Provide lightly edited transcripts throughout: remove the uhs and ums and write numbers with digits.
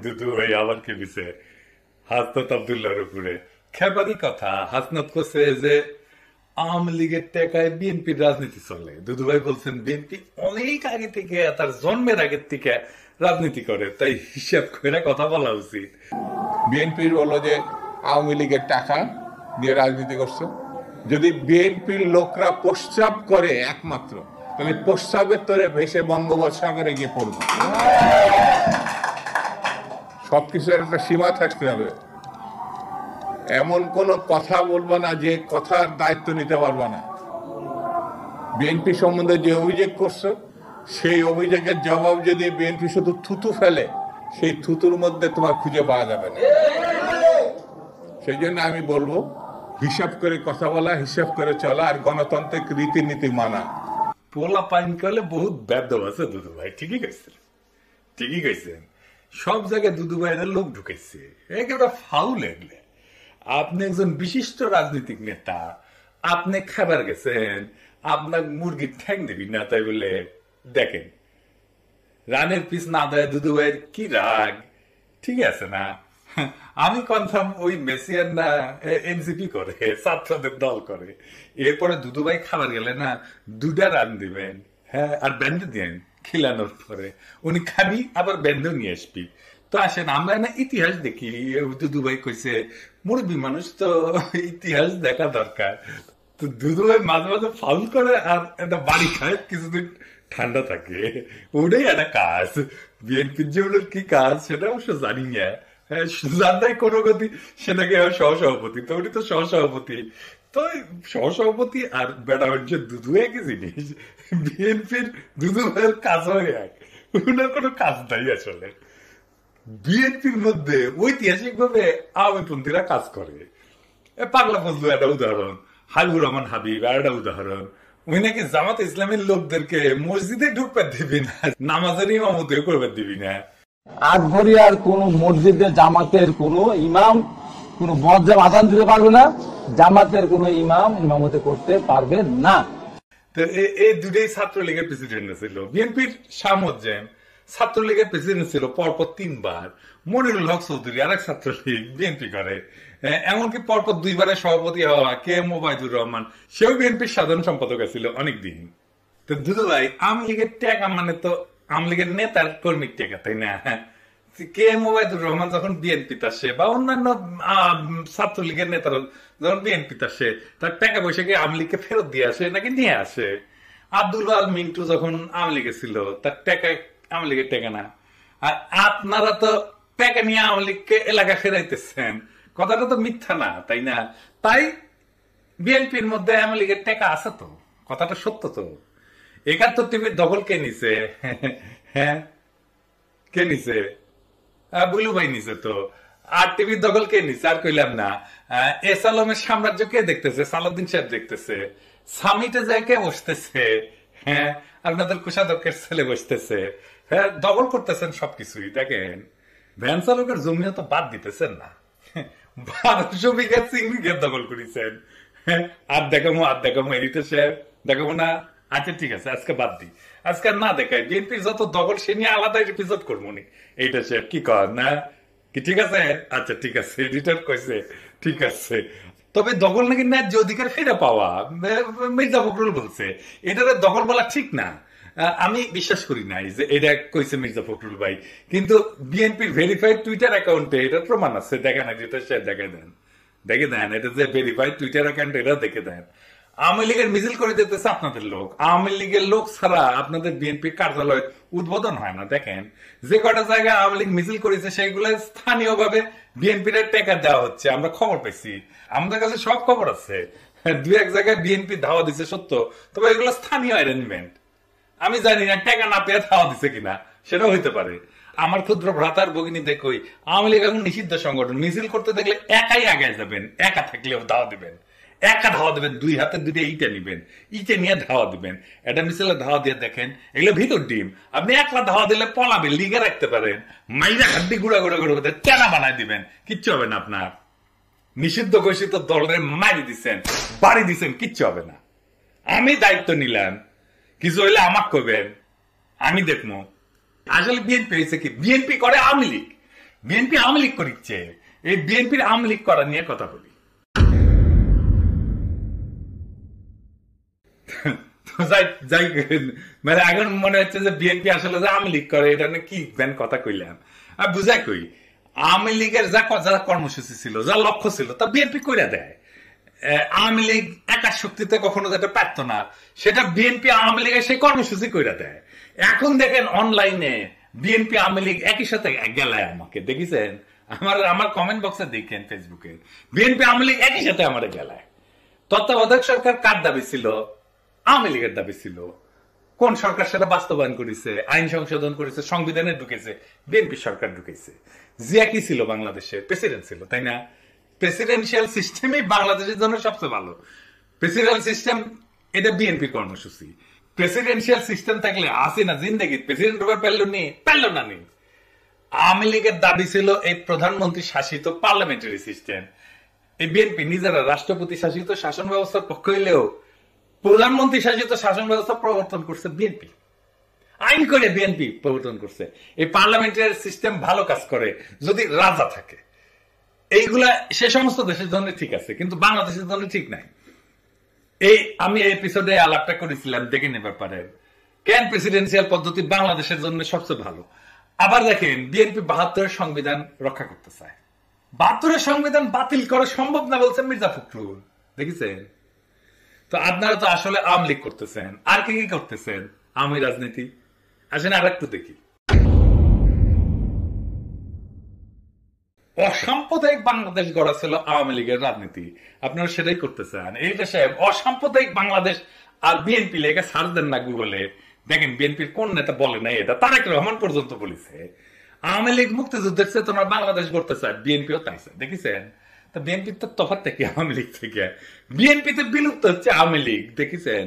দুদু ভাই আবার কে দিছে হাসনাত আব্দুল্লাহর উপরে খেপারি কথা। হাসনাত করছে যে আওয়ামী লীগের টাকায় বিএনপির রাজনীতি চলে। দুদু ভাই বলছেন বিএনপি অনেক আগে থেকে, তার জন্মের আগের থেকে রাজনীতি করে, তাই হিসাব করে কথা বলা উচিত। বিএনপির বললো যে আওয়ামী লীগের টাকা দিয়ে রাজনীতি করছে। যদি বিএনপির লোকরা প্রস্রাব করে একমাত্র, তাহলে প্রস্রাবের তরে ভেসে বঙ্গোপসাগরে গিয়ে পড়বে। সবকিছুর একটা সীমা থাকতে হবে। এমন কোন কথা বলবো না যে কথার দায়িত্ব নিতে পারবো না। বিএনপি সম্বন্ধে যে অভিযোগ করছো, সেই অভিযোগের জবাব যদি বিএনপি শুধু থুতু ফেলে, সেই থুতুর মধ্যে তোমার খুঁজে পাওয়া যাবে না। সেই জন্য আমি বলবো হিসাব করে কথা বলা, হিসাব করে চলা, আর গণতান্ত্রিক রীতিনীতি মানা। পোলা পাইন করলে বহুত ব্যর্থ আছে দুদু ভাই। ঠিকই কইছেন, ঠিকই কইছেন। সব জায়গায় দুদু ভাইয়ের লোক ঢুকেছে, একেবারে ফাউল এগুলো। আপনি একজন বিশিষ্ট রাজনৈতিক নেতা, আপনি খাবার গেছেন, আপনার মুরগির ঠ্যাং দিবি না, তাই বলে দেখেন রানের পিস না দেয় দুদু ভাইয়ের কি রাগ। ঠিক আছে না? আমি কনফার্ম ওই মেসিয়ার না এনসিপি করে, ছাত্রদের দল করে। এরপরে দুদু ভাই খাবার গেলে না 2টা রান দিবেন, হ্যাঁ, আর ব্যান্ডে দিবেন খিলানোর পরে। উনি খাবি আবার ব্যান্ডও নিয়ে আসবি। তো আসেন আমরা না ইতিহাস দেখি। দুদু ভাই কইছে মুরব্বী মানুষ তো ইতিহাস দেখা দরকার। তো দুদু ভাই মাঝে মাঝে ফাউল করে আর একটা বাড়ি খায়, কিছুদিন ঠান্ডা থাকে। ওটাই একটা কাজ। বিএনপির যে কি কাজ সেটা অবশ্য জানি না। হ্যাঁ, জানতাই কোনো গতি সেটাকে সহসভাপতি, তো উনি তো সহসভাপতি। তো সহসভাপতি আর বেটা হচ্ছে দুদু একই জিনিস। বিএনপির দুদু ভাইয়ের কাজ হয় এক, ওনার কোনো কাজ নাই আসলে। বিএনপির মধ্যে ঐতিহাসিক ভাবে আওয়ামীপন্থীরা কাজ করে। পাগলা ফজলু একটা উদাহরণ, হাবিবুর রহমান হাবিব আর একটা উদাহরণ। উনি নাকি জামাত ইসলামের লোকদেরকে মসজিদে ঢুকতে দিবি না, নামাজের ইমামতিও করবে দিবি না। আটঘরিয়ার কোন মসজিদে জামাতের কোন ইমাম কোন মজ্জাম আজান দিতে পারবে না, জামাতের কোন ইমাম ইমামতি করতে পারবে না। তো এই দুটাই ছাত্রলীগের প্রেসিডেন্ট ছিল। বিএনপির শামুজ্জাম ছাত্রলীগের প্রেসিডেন্ট ছিল পরপর 3বার। মনিরুল হক চৌধুরী আরেক ছাত্রলীগ বিএনপি করে। এমনকি পরপর 2বারের সভাপতি হওয়া কে এম ওবায়দুর রহমান, সেও বিএনপির সাধারণ সম্পাদক ছিল অনেকদিন। তো দুদু ভাই আওয়ামী লীগের টাকা মানে তো আওয়ামী লীগের নেতার কর্মীর টাকা, তাই না? কে এম ওবায়দুর রহমান যখন বিএনপিতে আসে বা অন্যান্য ছাত্রলীগের নেতারা যখন বিএনপিতে আসে, তার টাকা পয়সাকে আওয়ামী লীগকে ফেরত দিয়ে আসে নাকি নিয়ে আসে? আব্দুল আল মিন্টু যখন আওয়ামী লীগে ছিল, তার টাকা আওয়ামী লীগের টাকা না। আর আপনারা তো টাকা নিয়ে আওয়ামী লীগকে এলাকা ফেরাইতেছেন, কথাটা তো মিথ্যা না, তাই না? তাই বিএনপির মধ্যে আওয়ামী লীগের টাকা আছে তো, কথাটা সত্য তো। 71 টিভির দখল কে নিছে? হ্যাঁ, কে নিছে? বুলু ভাই নিছে তো। 8 টিভির দখল কে নিছে? আর কইলাম না। এস আলমের সাম্রাজ্য কে দেখতেছে? সালাউদ্দিন সাহেব দেখতেছে। সামিটে যায় কে বসতেছে? হ্যাঁ, আপনাদের কোষাধ্যক্ষের ছেলে বসতেছে। হ্যাঁ, দখল করতেছেন সবকিছুই। দেখেন ভ্যান চালকের জমিও তো বাদ দিতেছেন না। 1200 বিঘা চিংড়ি ক্ষেত দখল করেছেন। হ্যাঁ, আর দেখামো এডিটর সাহেব দেখাবো না। আচ্ছা ঠিক আছে, আজকে বাদ দিই, আজকে না দেখাই। বিএনপির যত দখল সে নিয়ে আলাদা এপিসোড করবো নি। এইটা সাহেব কি কর না কি? ঠিক আছে, আচ্ছা ঠিক আছে, এডিটর কইছে ঠিক আছে। তবে দখল নাকি ন্যায্য অধিকার ফিরে পাওয়া, মির্জা ফখরুল বলছে। এটা দখল বলা ঠিক না, আমি বিশ্বাস করি নাই যে এটা কইছে মির্জা ফখরুল ভাই। কিন্তু বিএনপির ভেরিফাইড টুইটার অ্যাকাউন্টে এটার প্রমাণ আছে। দেখেন এডিটর সাহেব, দেখে দেন এটা যে ভেরিফাইড টুইটার অ্যাকাউন্ট, এটা দেখে দেন। আওয়ামী লীগের মিছিল করে দিতেছে আপনাদের লোক। আওয়ামী লীগের লোক ছাড়া আপনাদের বিএনপি কার্যালয় উদ্বোধন হয় না। দেখেন যে কটা জায়গায় আওয়ামী লীগ মিছিল করেছে সেগুলো স্থানীয় ভাবে বিএনপির টাকা দেওয়া হচ্ছে, আমরা খবর পেয়েছি। আমাদের কাছে সব খবর আছে। 2-1 জায়গায় বিএনপি ধাওয়া দিচ্ছে সত্য, তবে এগুলো স্থানীয় অ্যারেঞ্জমেন্ট। আমি জানি না টাকা না পেয়ে ধাওয়া দিচ্ছে কিনা, সেটাও হইতে পারে। আমার ক্ষুদ্র ভ্রাতার ভগিনী দেখই আওয়ামী লীগ এখন নিষিদ্ধ সংগঠন। মিছিল করতে দেখলে একাই আগে যাবেন, একা থাকলেও ধাওয়া দিবেন, একা ধাওয়া দিবেন, 2 হাতে 2টা ইটা নিবেন, ইটে নিয়ে ধাওয়া দিবেন। এটা মিছিলে ধাওয়া দিয়ে দেখেন, এগুলো ভিতর ডিম। আপনি একলা ধাওয়া দিলে পলাবেন, লিগে রাখতে পারেন, মাইরা হাড্ডি গুড়া গুড়া করে তেনা বানায় দিবেন, কিচ্ছু হবে না আপনার। নিষিদ্ধ ঘোষিত দলের মারি দিচ্ছেন, বাড়ি দিচ্ছেন, কিচ্ছু হবে না। আমি দায়িত্ব নিলাম, কিছু হইলে আমাকে কইবেন, আমি দেখবো। আসলে বিএনপি হয়েছে কি, বিএনপি করে আওয়ামী লীগ। বিএনপি আওয়ামী লীগ করিচ্ছে, এই বিএনপির আওয়ামী লীগ করা নিয়ে কথা বলি। মানে এখন মনে হচ্ছে যে বিএনপি আসলে যে আওয়ামী লীগ করে, এটা কি কথা কইলাম আর বুঝা কই। আওয়ামী লীগের যা কর্মসূচি ছিল, যা লক্ষ্য ছিল, তা বিএনপি কইরা দেয়। আওয়ামী লীগ একার শক্তিতে কখনো যেটা পারত না, সেটা বিএনপি আওয়ামী লীগের সেই কর্মসূচি কইরা দেয়। এখন দেখেন অনলাইনে বিএনপি আওয়ামী লীগ একই সাথে গেলায় আমাকে দেখেছেন, আমার কমেন্ট বক্সে দেখেন ফেসবুকে, বিএনপি আওয়ামী লীগ একই সাথে আমার গেলায়। তত্ত্বাবধায়ক সরকার কার দাবি ছিল? আওয়ামী লীগের দাবি ছিল। কোন সরকার সেটা বাস্তবায়ন করেছে? আইন সংশোধন করেছে, সংবিধানে ঢুকেছে, বিএনপি সরকার ঢুকেছে। জিয়া কি ছিল? বাংলাদেশে প্রেসিডেন্ট ছিল, তাই না? প্রেসিডেন্সিয়াল সিস্টেমই বাংলাদেশের জন্য সবচেয়ে ভালো। প্রেসিডেন্ট সিস্টেম এটা বিএনপির কর্মসূচি। প্রেসিডেন্সিয়াল সিস্টেম থাকলে আসে না জিন্দগি প্রেসিডেন্ট হবার পারলো না নি। আওয়ামী লীগের দাবি ছিল এই প্রধানমন্ত্রী শাসিত পার্লামেন্টারি সিস্টেম। এই বিএনপি নিজেরা রাষ্ট্রপতি শাসিত শাসন ব্যবস্থার পক্ষ হইলেও প্রধানমন্ত্রী শাসিত শাসন ব্যবস্থা প্রবর্তন করছে বিএনপি, আইন করে বিএনপি প্রবর্তন করছে। এই পার্লামেন্টারি সিস্টেম ভালো কাজ করে যদি রাজা থাকে। এইগুলা সে সমস্ত দেশের জন্য ঠিক আছে, কিন্তু বাংলাদেশের জন্য ঠিক নাই। আমি এই এপিসোডে আলাপটা করেছিলাম, দেখে নেবে পারেন কেন প্রেসিডেন্সিয়াল পদ্ধতি বাংলাদেশের জন্য সবচেয়ে ভালো। আবার দেখেন বিএনপি ৭২-এর সংবিধান রক্ষা করতে চায়। ৭২-এর সংবিধান বাতিল করা সম্ভব না বলছে মির্জা ফখরুল, দেখেছেন? তো আপনারা তো আসলে আওয়ামী লীগ করতেছেন, আর কি কি করতেছেন? আওয়ামী রাজনীতি। আসেন আর একটু দেখি। অসাম্প্রদায়িক বাংলাদেশ গড়া ছিল আওয়ামী লীগের রাজনীতি, আপনারা সেটাই করতেছেন। এই দেশে অসাম্প্রদায়িক বাংলাদেশ আর বিএনপি লেগে সার্চ দেন না গুগলে, দেখেন বিএনপির কোন নেতা বলে নাই এটা। তারেক রহমান পর্যন্ত বলেছে আওয়ামী লীগ মুক্তিযুদ্ধের চেতনা বাংলাদেশ গড়তে চায়, বিএনপিও তাই চায়, দেখেছেন? তো বিএনপির তো তফাৎ থেকে আওয়ামী লীগ থেকে, বিএনপিতে বিলুপ্ত হচ্ছে আওয়ামী লীগ, দেখেছেন?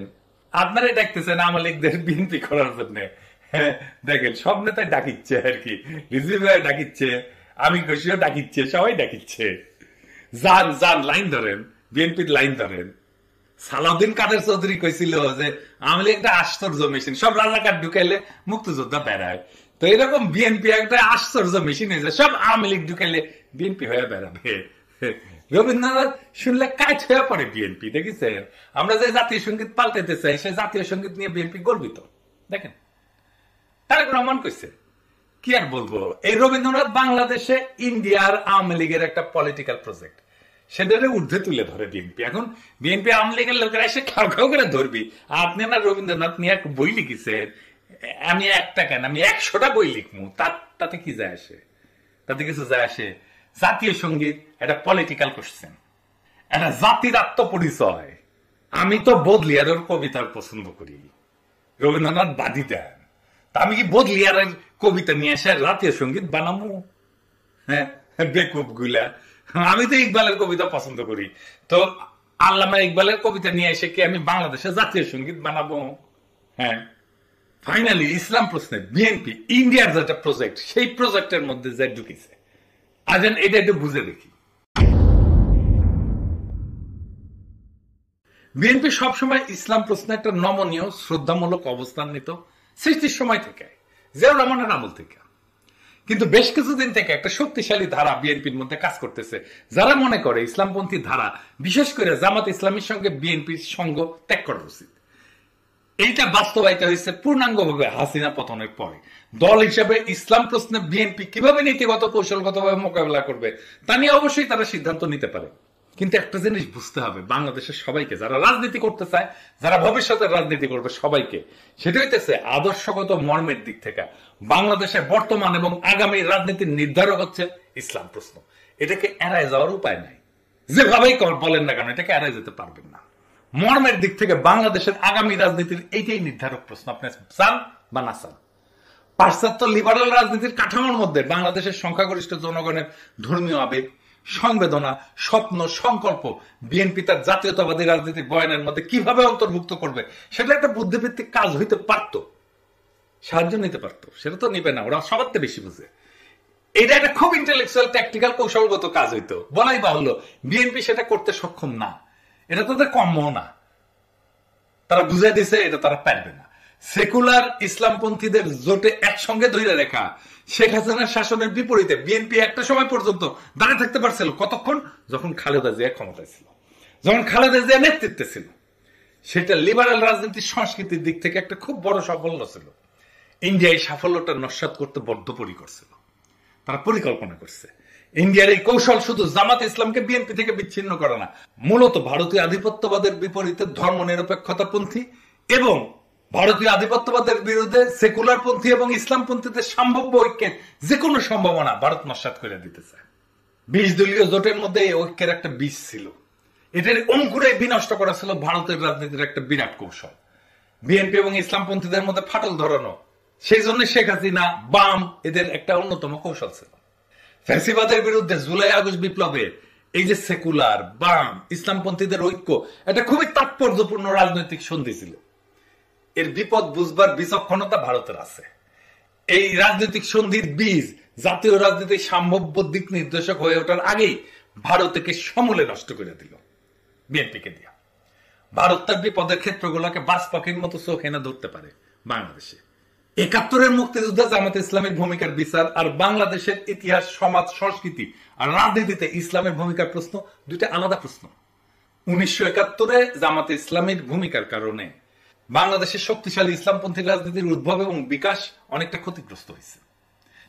আপনারাই ডাকতেছেন আওয়ামী লীগদের বিএনপি করার জন্য। দেখেন সব নেতাই ডাকিচ্ছে আর কি, রিজভি ভাই ডাকিচ্ছে, আমি খুশিও ডাকিচ্ছে, সবাই ডাকিচ্ছে। যান যান লাইন ধরেন, বিএনপির লাইন ধরেন। সালাউদ্দিন কাদের চৌধুরী কইছিল যে আওয়ামী লীগ একটা আশ্চর্য মেশিন, সব রাজাকার ঢুকাইলে মুক্তিযোদ্ধা বেড়ায়। তো এরকম বিএনপি একটা আশ্চর্য মেশিন হয়েছে, সব আওয়ামী লীগ ঢুকাইলে বিএনপি হয়ে বেড়াবে। রবীন্দ্রনাথ শুনলে কাজ হয়ে পড়ে বিএনপি, দেখেছেন? আমরা যে জাতীয় সঙ্গীত পাল্টাতে চাই, সেই জাতীয় সঙ্গীত নিয়ে বিএনপি গর্বিত। দেখেন তারেক রহমান কইছে, কি আর বলবো, এই রবীন্দ্রনাথ বাংলাদেশে ইন্ডিয়ার আওয়ামী লীগের একটা পলিটিক্যাল প্রজেক্ট, সেটারে ঊর্ধ্বে তুলে ধরে বিএনপি। এখন বিএনপি আওয়ামী লীগের লোকেরা এসে খাও খাও করে ধরবি, আপনি না রবীন্দ্রনাথ নিয়ে এক বই লিখেছেন, আমি একটা কেন আমি ১০০টা বই লিখবো, তাতে কি যায় আসে? তাতে কিছু যায় আসে? জাতীয় সঙ্গীত একটা পলিটিক্যাল কোশ্চেন, একটা জাতির আত্মপরিচয়। আমি তো বদলিয়ারের কবিতার পছন্দ করি, রবীন্দ্রনাথ বাদী দেন, তা আমি কি বদলিয়ারের কবিতা নিয়ে এসে জাতীয় সঙ্গীত বানাবো? হ্যাঁ, বেকুব গুলা। আমি তো ইকবালের কবিতা পছন্দ করি, তো আল্লামা ইকবালের কবিতা নিয়ে এসে কি আমি বাংলাদেশের জাতীয় সঙ্গীত বানাবো? হ্যাঁ। ফাইনালি ইসলাম প্রশ্নে বিএনপি ইন্ডিয়ার যেটা প্রজেক্ট, সেই প্রজেক্টের মধ্যে যে ঢুকেছে, আজেন এটা একটু বুঝে দেখি। বিএনপি সবসময় ইসলাম প্রশ্নে একটা নমনীয় শ্রদ্ধামূলক অবস্থান নিত সৃষ্টির সময় থেকে, জিয়াউর রহমানের আমল থেকে। কিন্তু বেশ কিছুদিন থেকে একটা শক্তিশালী ধারা বিএনপির মধ্যে কাজ করতেছে, যারা মনে করে ইসলামপন্থী ধারা, বিশেষ করে জামাত ইসলামীর সঙ্গে বিএনপির সঙ্গ ত্যাগ করা উচিত। এইটা বাস্তবায়িত হয়েছে পূর্ণাঙ্গভাবে হাসিনা পতনের পরে। দল হিসেবে ইসলাম প্রশ্নে বিএনপি কিভাবে নীতিগত কৌশলগতভাবে মোকাবেলা করবে তা নিয়ে অবশ্যই তারা সিদ্ধান্ত নিতে পারে। কিন্তু একটা জিনিস বুঝতে হবে বাংলাদেশের সবাইকে, যারা রাজনীতি করতে চায়, যারা ভবিষ্যতের রাজনীতি করবে সবাইকে, সেটা হইতেছে আদর্শগত মর্মের দিক থেকে বাংলাদেশের বর্তমান এবং আগামী রাজনীতির নির্ধারক হচ্ছে ইসলাম প্রশ্ন। এটাকে এড়ায় যাওয়ার উপায় নাই, যেভাবেই বলেন না কেন এটাকে এড়ায় যেতে পারবেন না। মর্মের দিক থেকে বাংলাদেশের আগামী রাজনীতির এইটাই নির্ধারক প্রশ্ন, আপনি চান বা না চান। পাশ্চাত্য লিবারাল রাজনীতির কাঠামোর মধ্যে বাংলাদেশের সংখ্যাগরিষ্ঠ জনগণের ধর্মীয় আবেগ, সংবেদনা, স্বপ্ন, সংকল্প বিএনপি তার জাতীয়তাবাদী রাজনীতির বয়ানের মধ্যে কিভাবে অন্তর্ভুক্ত করবে, সেটা একটা বুদ্ধিভিত্তিক কাজ হইতে পারত, সাহায্য নিতে পারত। সেটা তো নিবে না, ওরা সবার থেকে বেশি বুঝে। এটা একটা খুব ইন্টেলেকচুয়াল ট্যাকটিক্যাল কৌশলগত কাজ হইতো, বলাই বাহুল্য বিএনপি সেটা করতে সক্ষম না, এটা তাদের কম্য না, তারা বুঝে দিছে এটা তারা পারবে না। সেকুলার ইসলামপন্থীদের জোটে একসঙ্গে ধরে রেখা শেখ হাসিনার শাসনের বিপরীতে বিএনপি একটা সময় পর্যন্ত দাঁড়িয়ে থাকতে পারছিল। কতক্ষণ? যখন খালেদা জিয়া ক্ষমতায় ছিল, যখন খালেদা জিয়া নেতৃত্বে ছিল। সেটা লিবারাল রাজনীতির সংস্কৃতির দিক থেকে একটা খুব বড় সাফল্য ছিল। ইন্ডিয়া এই সাফল্যটা নস্যাৎ করতে বদ্ধপরিকর ছিল, তারা পরিকল্পনা করছে। ইন্ডিয়ার এই কৌশল শুধু জামাত ইসলামকে বিএনপি থেকে বিচ্ছিন্ন করে না, মূলত ভারতীয় আধিপত্যবাদের বিপরীতে ধর্মনিরপেক্ষতাপন্থী এবং ভারতীয় আধিপত্যবাদের বিরুদ্ধে সেকুলার পন্থী এবং ইসলামপন্থীদের সম্ভাব্য ঐক্যের যে কোনো সম্ভাবনা ভারত নস্যাৎ করে দিতে চায়। 20 দলীয় জোটের মধ্যে এই ঐক্যের একটা বীজ ছিল, এটার অঙ্কুরে বিনষ্ট করা ছিল ভারতের রাজনীতির একটা বিরাট কৌশল। বিএনপি এবং ইসলামপন্থীদের মধ্যে ফাটল ধরানো, সেই জন্য শেখ হাসিনা বাম এদের একটা অন্যতম কৌশল ছিল। ফ্যাসিবাদের বিরুদ্ধে জুলাই আগস্ট বিপ্লবে এই যে সেকুলার বাম ইসলামপন্থীদের ঐক্য, এটা খুবই তাৎপর্যপূর্ণ রাজনৈতিক সন্ধি ছিল। এর বিপদ বুঝবার বিচক্ষণতা ভারতের আছে। এই রাজনৈতিক সন্ধির বীজ জাতীয় রাজনীতির সম্ভাব্য দিক নির্দেশক হয়ে ওঠার আগেই ভারতকে সমূলে নষ্ট করে দিল বিএনপিকে দিয়া। ভারত তার বিপদের ক্ষেত্রগুলোকে বাস পাখির মতো চোখ এনে ধরতে পারে বাংলাদেশে। 71-এর মুক্তিযুদ্ধে জামাত ইসলামের ভূমিকার বিচার আর বাংলাদেশের ইতিহাস, সমাজ, সংস্কৃতি আর রাজনীতিতে ইসলামের ভূমিকার প্রশ্ন দুইটা আলাদা প্রশ্ন। 1971-এ জামাত ইসলামের ভূমিকার কারণে বাংলাদেশের শক্তিশালী ইসলামপন্থী রাজনীতির উদ্ভব এবং বিকাশ অনেকটা ক্ষতিগ্রস্ত হয়েছে,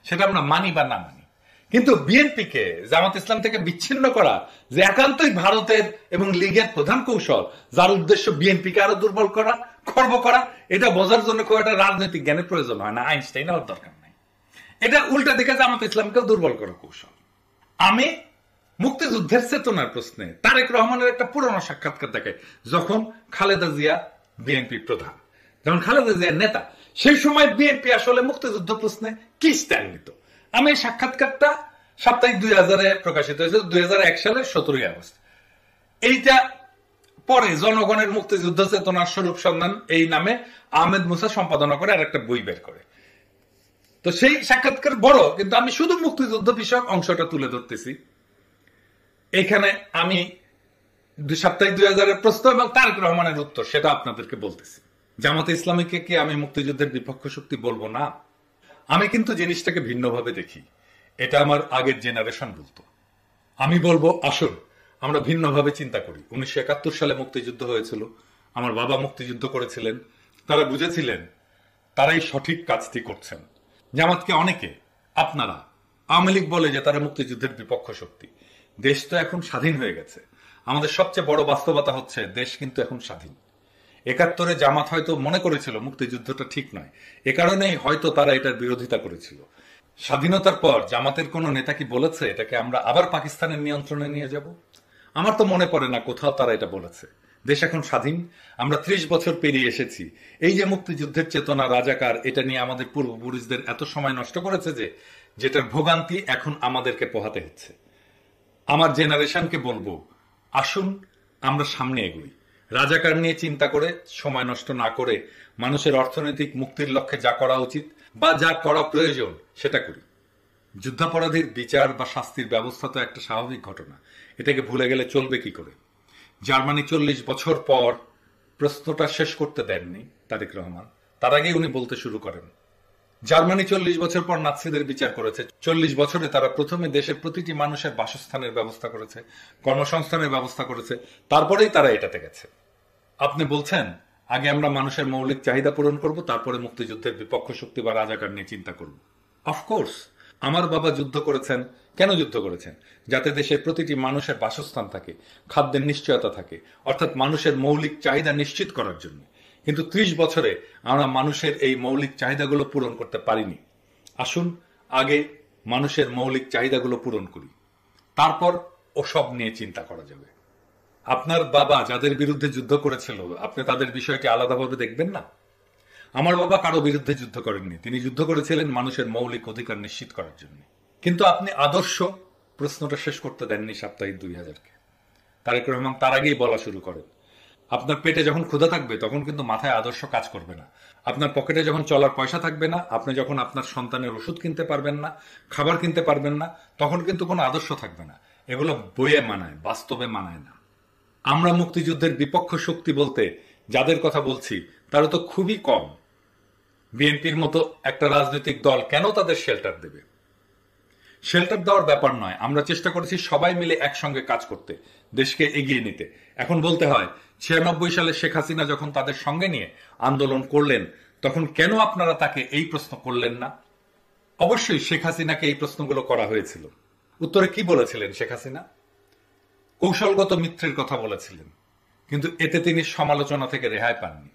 সেটা আমরা মানি বা না মানি। কিন্তু বিএনপিকে জামাত ইসলাম থেকে বিচ্ছিন্ন করা যে একান্তই ভারতের এবং লীগের প্রধান কৌশল, যার উদ্দেশ্য বিএনপিকে আরো দুর্বল করা, খর্ব করা, এটা বোঝার জন্য খুব একটা রাজনৈতিক জ্ঞানের প্রয়োজন হয় না, আইনস্টাইন হওয়ার দরকার নাই। এটা উল্টা দিকে জামাত ইসলামকেও দুর্বল করা কৌশল। আমি মুক্তিযুদ্ধের চেতনার প্রশ্নে তারেক রহমানের একটা পুরনো সাক্ষাৎকার দেখে, যখন খালেদা জিয়া বিএনপি প্রধান, যখন খালেদা জিয়ার নেতা, সেই সময় বিএনপি আসলে মুক্তিযুদ্ধ প্রশ্নে কি স্ট্যান্ড নিত। আমি এই সাক্ষাৎকারটা সাপ্তাহিক 2000-এ প্রকাশিত হয়েছে, 2001 সালের 17 আগস্ট। এইটা পরে জনগণের মুক্তিযুদ্ধ চেতনার স্বরূপ সন্ধান এই নামে আহমেদ মুসা সম্পাদনা করে আর একটা বই বের করে। তো সেই সাক্ষাৎকার বড়, কিন্তু আমি শুধু মুক্তিযুদ্ধ বিষয়ক অংশটা তুলে ধরতেছি। এখানে আমি সাপ্তাহিক 2000-এর প্রশ্ন এবং তারেক রহমানের উত্তর সেটা আপনাদেরকে বলতেছি। জামাতে ইসলামীকে কি আমি মুক্তিযুদ্ধের বিপক্ষ শক্তি বলবো না? আমি কিন্তু জিনিসটাকে ভিন্নভাবে দেখি, এটা আমার আগের জেনারেশন বলতো। আমি বলবো আসুন আমরা ভিন্নভাবে চিন্তা করি। 1971 সালে মুক্তিযুদ্ধ হয়েছিল, আমার বাবা মুক্তিযুদ্ধ করেছিলেন, তারা বুঝেছিলেন তারাই সঠিক কাজটি করছেন। জামাতকে অনেকে, আপনারা, আওয়ামী লীগ বলে যে তারা মুক্তিযুদ্ধের বিপক্ষ শক্তি। দেশ তো এখন স্বাধীন হয়ে গেছে। আমাদের সবচেয়ে বড় বাস্তবতা হচ্ছে দেশ কিন্তু এখন স্বাধীন। 71-এ জামাত হয়তো মনে করেছিল মুক্তিযুদ্ধটা ঠিক নয়, এ কারণেই হয়তো তারা এটার বিরোধিতা করেছিল। স্বাধীনতার পর জামাতের কোন নেতা কি বলেছে এটাকে আমরা আবার পাকিস্তানের নিয়ন্ত্রণে নিয়ে যাব? আমার তো মনে পড়ে না কোথাও তারা এটা বলেছে। দেশ এখন স্বাধীন, আমরা 30 বছর পেরিয়ে এসেছি। এই যে মুক্তিযুদ্ধের চেতনা, রাজাকার, এটা নিয়ে আমাদের পূর্বপুরুষদের এত সময় নষ্ট করেছে যে যেটার ভোগান্তি এখন আমাদেরকে পোহাতে হচ্ছে। আমার জেনারেশনকে বলবো আসুন আমরা সামনে এগোই, রাজাকার নিয়ে চিন্তা করে সময় নষ্ট না করে মানুষের অর্থনৈতিক মুক্তির লক্ষ্যে যা করা উচিত বা যা করা প্রয়োজন সেটা করি। যুদ্ধাপরাধীর বিচার বা শাস্তির ব্যবস্থা তো একটা স্বাভাবিক ঘটনা, এটাকে ভুলে গেলে চলবে কি করে? জার্মানি 40 বছর পর প্রশ্নটা শেষ করতে দেননি তারেক রহমান, তার আগেই উনি বলতে শুরু করেন। জার্মানি 40 বছর পর নাৎসিদের বিচার করেছে। 40 বছরে তারা প্রথমে দেশের প্রতিটি মানুষের বাসস্থানের ব্যবস্থা করেছে, কর্মসংস্থানের ব্যবস্থা করেছে, তারপরেই তারা এটাতে গেছে। আপনি বলছেন আগে আমরা মানুষের মৌলিক চাহিদা পূরণ করব, তারপরে মুক্তিযুদ্ধের বিপক্ষ শক্তি বা রাজাকার নিয়ে চিন্তা করব। অফকোর্স আমার বাবা যুদ্ধ করেছেন। কেন যুদ্ধ করেছেন? যাতে দেশের প্রতিটি মানুষের বাসস্থান থাকে, খাদ্যের নিশ্চয়তা থাকে, অর্থাৎ মানুষের মৌলিক চাহিদা নিশ্চিত করার জন্য। কিন্তু 30 বছরে আমরা মানুষের এই মৌলিক চাহিদাগুলো পূরণ করতে পারিনি। আসুন আগে মানুষের মৌলিক চাহিদাগুলো পূরণ করি, তারপর ওসব নিয়ে চিন্তা করা যাবে। আপনার বাবা যাদের বিরুদ্ধে যুদ্ধ করেছিল, আপনি তাদের বিষয়টি আলাদাভাবে দেখবেন না? আমার বাবা কারো বিরুদ্ধে যুদ্ধ করেননি, তিনি যুদ্ধ করেছিলেন মানুষের মৌলিক অধিকার নিশ্চিত করার জন্য। কিন্তু আপনি আদর্শ প্রশ্নটা শেষ করতে দেননি সাপ্তাহিক 2000-কে। তারেক রহমান তার আগেই বলা শুরু করেন, আপনার পেটে যখন ক্ষুধা থাকবে তখন কিন্তু মাথায় আদর্শ কাজ করবে না। আপনার পকেটে যখন চলার পয়সা থাকবে না, আপনি যখন আপনার সন্তানের ওষুধ কিনতে পারবেন না, খাবার কিনতে পারবেন না, তখন কিন্তু কোনো আদর্শ থাকবে না। এগুলো বইয়ে মানায়, বাস্তবে মানায় না। আমরা মুক্তিযুদ্ধের বিপক্ষ শক্তি বলতে যাদের কথা বলছি তারা তো খুবই কম, বিএনপির মতো একটা রাজনৈতিক দল কেন তাদের শেল্টার দেবে? শেল্টার দেওয়ার ব্যাপার নয়, আমরা চেষ্টা করেছি সবাই মিলে একসঙ্গে কাজ করতে, দেশকে এগিয়ে নিতে। এখন বলতে হয় 96 সালে শেখ হাসিনা যখন তাদের সঙ্গে নিয়ে আন্দোলন করলেন, তখন কেন আপনারা তাকে এই প্রশ্ন করলেন না? অবশ্যই শেখ হাসিনাকে এই প্রশ্নগুলো করা হয়েছিল। উত্তরে কি বলেছিলেন শেখ হাসিনা? কৌশলগত মিত্রের কথা বলেছিলেন, কিন্তু এতে তিনি সমালোচনা থেকে রেহাই পাননি।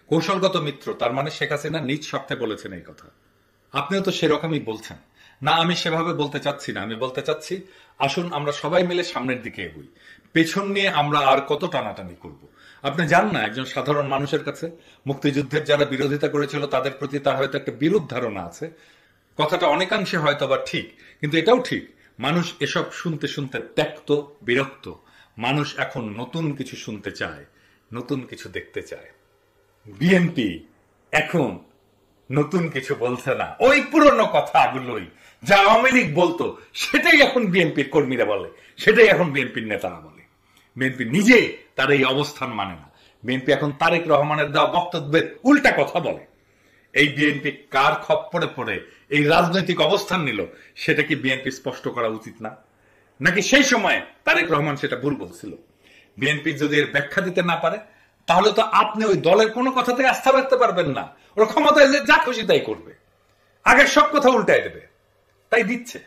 কৌশলগত মিত্র তার মানে শেখ হাসিনা নিজ স্বার্থে বলেছেন এই কথা। আপনিও তো সেরকমই বলছেন না। আমি সেভাবে বলতে চাচ্ছি না। আমি বলতে চাচ্ছি আসুন আমরা সবাই মিলে সামনের দিকে এগোই। পেছন নিয়ে আমরা আর কত টানাটানি করব? আপনি জান না, একজন সাধারণ মানুষের কাছে মুক্তিযুদ্ধের যারা বিরোধিতা করেছিল তাদের প্রতি তার হয়তো একটা বিরূপ ধারণা আছে। কথাটা অনেকাংশে হয়তো বা ঠিক, কিন্তু এটাও ঠিক মানুষ এসব শুনতে শুনতে ত্যক্ত, বিরক্ত। মানুষ এখন নতুন কিছু শুনতে চায়, নতুন কিছু দেখতে চায়। বিএনপি এখন নতুন কিছু বলছে না, ওই পুরনো কথাগুলোই যা আওয়ামী লীগ বলতো সেটাই এখন বিএনপির কর্মীরা বলে, সেটাই এখন বিএনপির নেতারা বলে। বিএনপি নিজে তার এই অবস্থান মানে না। বিএনপি এখন তারেক রহমানের দেওয়া বক্তব্যের উল্টা কথা বলে। এই বিএনপি কার খপ্পরে পড়ে এই রাজনৈতিক অবস্থান নিল সেটা কি বিএনপি স্পষ্ট করা উচিত না? নাকি সেই সময় তারেক রহমান সেটা ভুল বলছিল? বিএনপি যদি এর ব্যাখ্যা দিতে না পারে তাহলে তো আপনি ওই দলের কোনো কথাতে আস্থা রাখতে পারবেন না। ওরা ক্ষমতায় যে যা খুশি তাই করবে, আগের সব কথা উল্টায় দেবে, তাই দিচ্ছে।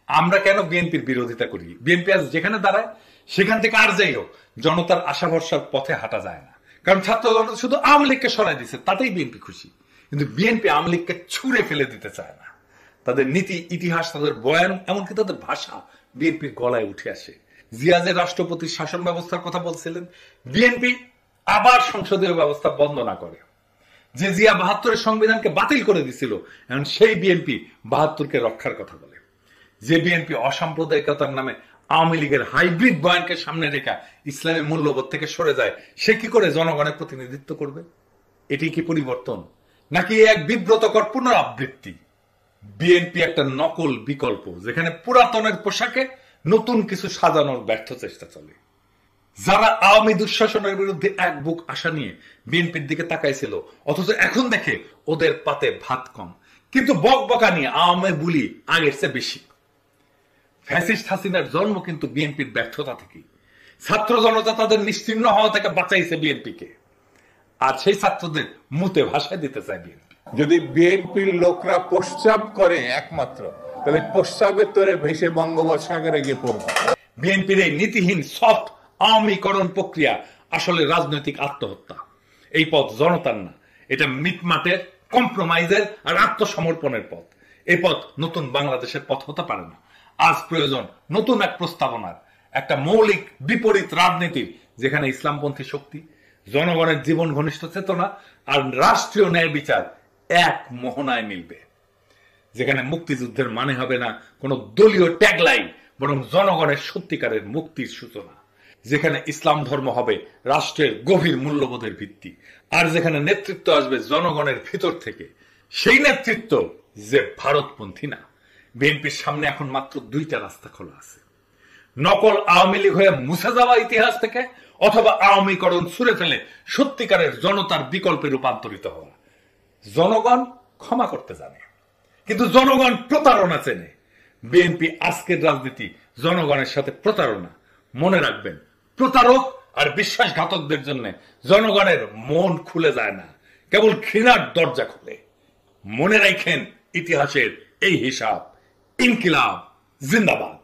আমরা কেন বিএনপির বিরোধিতা করি? বিএনপি আজ যেখানে দাঁড়ায় সেখান থেকে আর যাই হোক জনতার আশা ভরসার পথে হাঁটা যায় না। কারণ ছাত্র জনতা শুধু আওয়ামী লীগকে সরাই দিচ্ছে, তাতেই বিএনপি খুশি। কিন্তু বিএনপি আওয়ামী লীগকে ছুঁড়ে ফেলে দিতে চায় না। তাদের নীতি, ইতিহাস, তাদের বয়ান, এমনকি তাদের ভাষা বিএনপির গলায় উঠে আসে। জিয়া যে রাষ্ট্রপতির শাসন ব্যবস্থার কথা বলছিলেন, বিএনপি আবার সংসদীয় ব্যবস্থা বন্ধ না করে। যে জিয়া ৭২-এর সংবিধানকে বাতিল করে দিছিল, এখন সেই বিএনপি ৭২-কে রক্ষার কথা বলে। যে বিএনপি অসাম্প্রদায়িকতার নামে আওয়ামী লীগের হাইব্রিড বয়ানকে সামনে রেখা ইসলামের মূল্যবোধ থেকে সরে যায়, সে কি করে জনগণের প্রতিনিধিত্ব করবে? এটি কি পরিবর্তন, নাকি এক বিব্রতকর পুনরাবৃত্তি? বিএনপি একটা নকল বিকল্প, যেখানে পুরাতনের পোশাকে নতুন কিছু সাজানোর ব্যর্থ চেষ্টা চলে। যারা আওয়ামী দুঃশাসনের বিরুদ্ধে এক বুক আশা নিয়ে বিএনপির দিকে তাকাইছিল, অথচ এখন দেখে ওদের পাতে ভাত কম, কিন্তু বকবকা নিয়ে আওয়ামী বুলি আগের চেয়ে বেশি। ফ্যাসিস্ট হাসিনার জন্ম কিন্তু বিএনপির ব্যর্থতা থেকেই। ছাত্র জনতা তাদের নিশ্চিহ্ন হওয়া থেকে বাঁচাইছে বিএনপিকে, আর সেই ছাত্রদের মুতে ভাষায় দিতে চায় বিএনপি। যদি বিএনপির লোকরা প্রস্তাব করে একমাত্র, তাহলে প্রস্তাবের তোরে ভেসে বঙ্গোপসাগরে গিয়ে পড়বে। বিএনপির এই নীতিহীন সফট আওয়ামীকরণ প্রক্রিয়া আসলে রাজনৈতিক আত্মহত্যা। এই পথ জনতার না, এটা মিটমাটের, কম্প্রোমাইজের আর আত্মসমর্পণের পথ। এই পথ নতুন বাংলাদেশের পথ হতে পারে না। আজ প্রয়োজন নতুন এক প্রস্তাবনার, একটা মৌলিক বিপরীত রাজনীতির, যেখানে ইসলামপন্থী শক্তি, জনগণের জীবন ঘনিষ্ঠ চেতনা আর রাষ্ট্রীয় ন্যায় বিচার এক মোহনায় মিলবে। যেখানে মুক্তিযুদ্ধের মানে হবে না কোনো দলীয় ট্যাগলাইন, বরং জনগণের সত্যিকারের মুক্তির সূচনা। যেখানে ইসলাম ধর্ম হবে রাষ্ট্রের গভীর মূল্যবোধের ভিত্তি, আর যেখানে নেতৃত্ব আসবে জনগণের ভিতর থেকে, সেই নেতৃত্ব যে ভারতপন্থী না। বিএনপির সামনে এখন মাত্র দুইটা রাস্তা খোলা আছে: নকল আওয়ামী লীগ হয়ে মুছে যাওয়া ইতিহাস থেকে, অথবা আওয়ামীকরণ ছুঁড়ে ফেলে সত্যিকারের জনতার বিকল্পে রূপান্তরিত হওয়া। জনগণ ক্ষমা করতে জানে, কিন্তু জনগণ প্রতারণা চেনে। বিএনপি আজকের রাজনীতি জনগণের সাথে প্রতারণা। মনে রাখবেন, প্রতারক আর বিশ্বাসঘাতকদের জন্য জনগণের মন খুলে যায় না, কেবল ঘৃণার দরজা খুলে। মনে রাখেন ইতিহাসের এই হিসাব। ইনকিলাব জিন্দাবাদ।